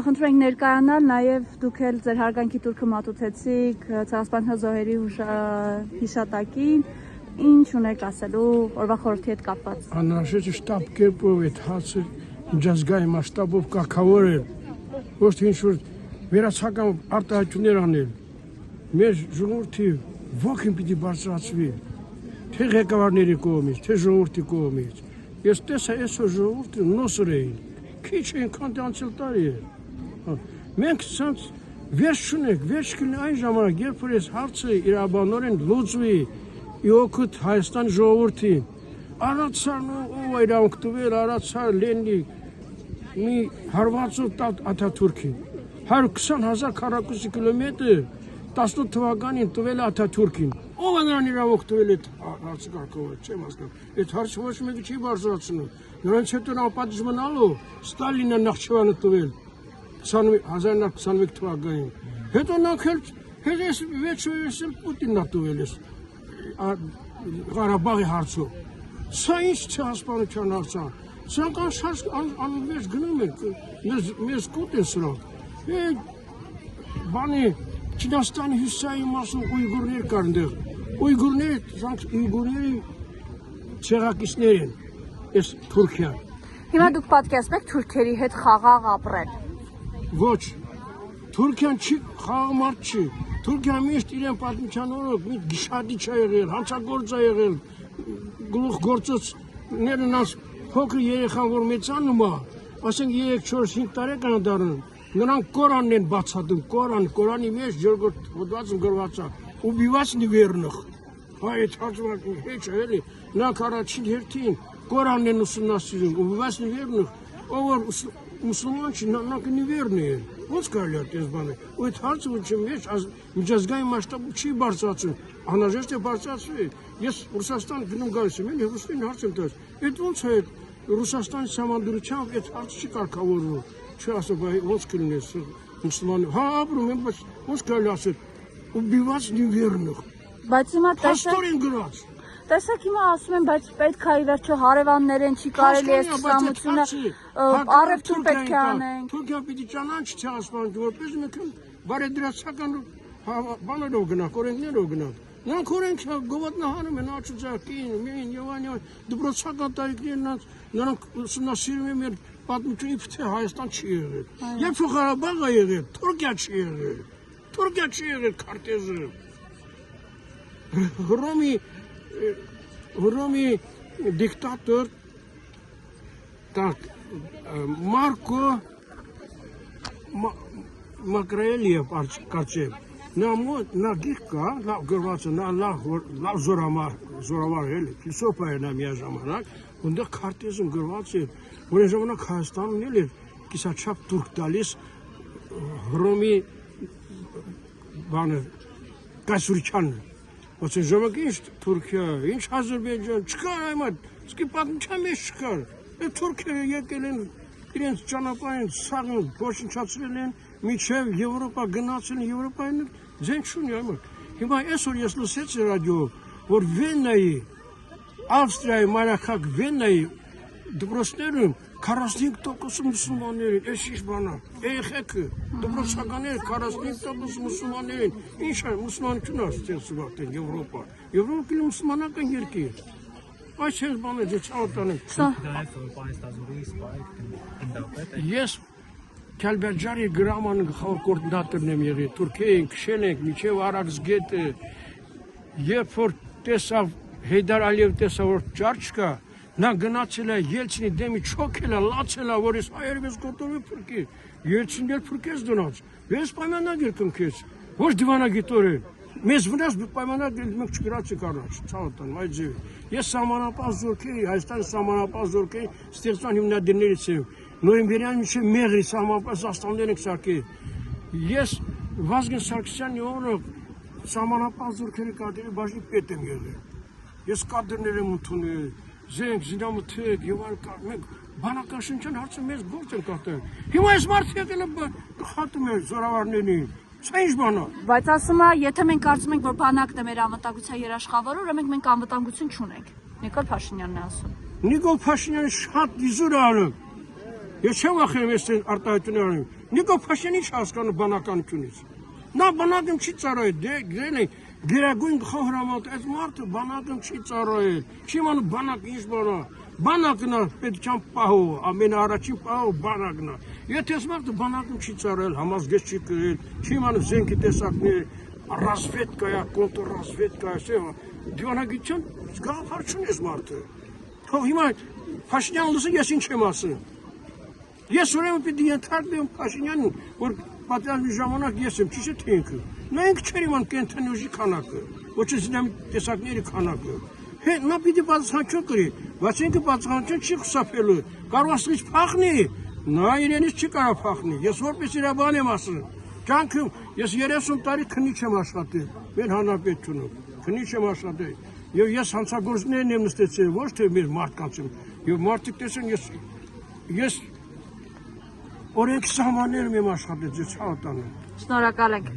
Խնդրում ենք ներկայանալ, նաև դուք էլ ձեր հարգանքի տուրքը մատուցեցիք Ցեղասպանության զոհերի հիշատակին, ինչ ունեք ասելու օրվա խորհրդի հետ կապված։ Անհրաժեշտ շտապ կերպով այդ հարցը միջազգային մասշտաբով կարգավորել, ոչ թե ինչ-որ վերացական արտահայտություններ անել։ Մեր ժողովրդի ոգին պիտի բարձրացվի, թե ղեկավարների կողմից, թե ժողովրդի կողմից։ Ես տեսա այսօր ժողովուրդը նոսր էին, քիչ այնքան անցյալ տարի է։ Մենք ցած վերջ չունենք, վերջ կլինի այն ժամանակ, երբ որ այս հարցը իրավաբանորեն լուծվի, իօգուտ Հայաստան ժողովրդին։ Արարածան ով իրավունք տվել, արարածան Լենինի մի հարվածով Աթաթուրքին։ 120,000 քառակուսի կիլոմետր 18 թվականին տվել է Աթաթուրքին։ Ով է նրան իրավունք տվել այդ հարցը կարգավորել, չեմ հասկանում։ Այդ հարցը ոչ մեկը չի բարձրացնում։ Նրանց հետո նա պատժ մնալու Ստալինը Նախճիվանը տվել 1921 թվականին։ Հետո նախել վեճել Պուտինն է տվել էս Ղարաբաղի հարցով։ Սա ինչ ցեղասպանության հարց է։ Սրանք անվերջ գնում են, մեզ կոտ են սրանք։ Բանի Չինաստանի հյուսիսային մասում ույգուրներ կար այնտեղ։ Ույգուրների ցեղակիցներ են, այս Թուրքիան։ Հիմա դուք պատկերացնում եք թուրքերի հետ խաղաղ ապրել։ Ոչ, Թուրքիան չի խաղաղ մարդ չի։ Թուրքիան միշտ իրեն պատմության օրոք մի գիշադիչ է եղել, հանցագործ է եղել, գլուխ գործոցները նրանց փոքր երեխան որ մեծանում է, ասենք 3-4-5 տարեկան է դառնում, նրանք Կորանն են բացատրում, Կորանի մեջ Ժորգոտ հոդվածում գրված է, убивать неверных։ Այդ հաջողակ հեչ է էլի, նրանք առաջին հերթին Կորանն են ուսումնասիրում, убивать неверных, ով որ մուսուլման չի, նրանք неверные են։ Ոնց կարելի է այս բանը։ Ու այդ հարցը ոչ մեջ միջազգային մասշտաբով չի բարձրացում, անհրաժեշտ է բարձրացվի։ Ես Ռուսաստան գնում գալիս եմ, էլի Ռուսին հարց եմ տալիս։ Այդ ոնց է Ռուսաստանի համանդրությամբ այդ հարցը չի կարգավորվում։ Չի ասում, ոնց կլինի մուսուլման։ Հա, ապրում եմ, բայց ոնց կարելի ասել, убивать неверных։ Բայց հիմա տեսեք հիմա ասում են, բայց պետք է ի վերջո հարևաններեն չի կարելի է սամությունը առևտուր պետք է անենք։ Թուրքիան պիտի ճանաչի ցեղասպանությունը, որպես մենք բարեդրացական բաներով գնանք, օրենքներով գնանք։ Նրանք օրենքը գովատնահանում են աչուձակին, մին Եվանյան, դպրոցական տարիքներն նրանք ուսումնասիրում են մեր պատմությունը, թե Հայաստան չի եղել։ Երբ որ Ղարաբաղը եղել, Թուրքիա չի եղել։ Թուրքիա չի եղել քարտեզը։ Հռոմի դիկտատոր Մարկո Մակրելիև կարծեմ նա գիրք կա, լավ գրված է, նա լավ զորավար էլի, ֆիլիսոփա էր նա միաժամանակ, որտեղ քարտեզում գրված է, որ այն ժամանակ Հայաստանն էլ էր կիսաչափ թուրք տալիս Հռոմի բանը կայսրությանն։ Ոնց է ժամանակ ինչ Թուրքիա, ինչ Ադրբեջան, չկար այմատ, սկի պատմության մեջ չկար։ Այդ թուրքերը եկել են իրենց ճանապարհին սաղն ոչնչացրել են, մինչև Եվրոպա գնացել են, Եվրոպային ձեն չունի այմատ։ Հիմա այսօր ես լսեցի ռադիոյով, որ Վեննայի, Ավստրիայի մայրաքաղաք Վեննայի դպրոցներում 45% մուսուլմաններ են, այս ինչ բան է, երեխեքը, դպրոցականները 45% մուսուլմաններ են, ինչ է, մուսուլմանություն է ստեղծում արդեն Եվրոպա, Եվրոպան կլինի մուսուլմանական երկիր, այս այս բանը չավարտանեմ։ Ես Քալբերջարի գրաման գլխավոր կոորդինատորն եմ եղել, Թուրքիային քշել ենք մինչև Արաքսգետը, երբ որ տեսավ Հեյդար Ալիև տեսավ որ ճար չկա, նա գնացել է Ելցինի դեմի չոքել է, լացել է, որ ես հայերով ես կոտորվի փրկի, Ելցինն էլ փրկեց դրանց, ես պայմանագիր կնքեց, ոչ դիվանագիտորեն, մեզ վնաս պայմանագիր մենք չգրացինք առաջ, ցավոտան, այդ ձևի, ես սահմանապահ զորքերի, Հայաստանի սահմանապահ զորքերի ստեղծման հիմնադիրներից եմ, նոյեմբերյան մինչև մեղրի սահմանապահ զաստաններ ենք սարքել, ես Վազգեն Սարգսյանի օրոք սահմանապահ զորքերի կադրի բաժնի պետ եմ եղել, ես կադրներ եմ ընդունել, զենք, զինամթերք եւ այլ մենք բանակաշնչյան հարցը մեզ գործ ենք արտել։ Հիմա այս մարդը եկել է խաթում է զորավարներին։ Սա ինչ բան է։ Բայց ասում է, եթե մենք կարծում ենք, որ բանակն է մեր անվտանգության երաշխավորը, ուրեմն մենք անվտանգություն չունենք։ Նիկոլ Փաշինյանն է ասում։ Նիկոլ Փաշինյանը շատ իզուր է անում։ Ես չեմ վախենում ես արտահայտություններ անեմ։ Նիկոլ Փաշինյանը չի հասկանում բանականությունից։ Նա բանակում չի ծառայել, դեն է գերագույն գլխահրամատ, այս մարդը բանակում չի ծառայել։ Չի իմանում բանակը ինչ բան է։ Բանակն է պետքան պահով, ամենաառաջին պահով բանակն է։ Եթե այս մարդը բանակում չի ծառայել, համազգեստ չի կրել, չի իմանում զենքի տեսակներ, ռազմետկա, կոնտրռազմետկա, դիվանագիտության գաղափար չունի այս մարդը։ Թող հիմա Փաշինյանը լսի, ես ինչ եմ ասում։ Ես ուրեմն պիտի ենթարկվեմ Փաշինյանին, որ պատերազմի ժամանակ ես եմ, ճիշտ է թե ինքը։ Նա ինքը չէր իման կենտրոնի ուժի քանակը, ոչ էլ դինամիկ տեսակների քանակը։ Նա պիտի պատասխանատվություն կրի, բայց ինքը պատասխանատվություն չի խուսափելու։ Կարող ասես փախնի, նա իրենից չի կարող փախնի։ Ես որպես իր բան եմ ասում։ Կյանքում ես 30 տարի քննիչ եմ աշխատել, մեր հանրապետությունում, քննիչ եմ աշխատել։ Եվ ես հանցագործներն եմ նստեցել, ոչ թե մեր մարդկանց եմ։ Եվ մարդիկ տեսեն ես օրենքի սահմաններում եմ աշխատել, ձեզ հավատանում։ Շնորհակալ ենք։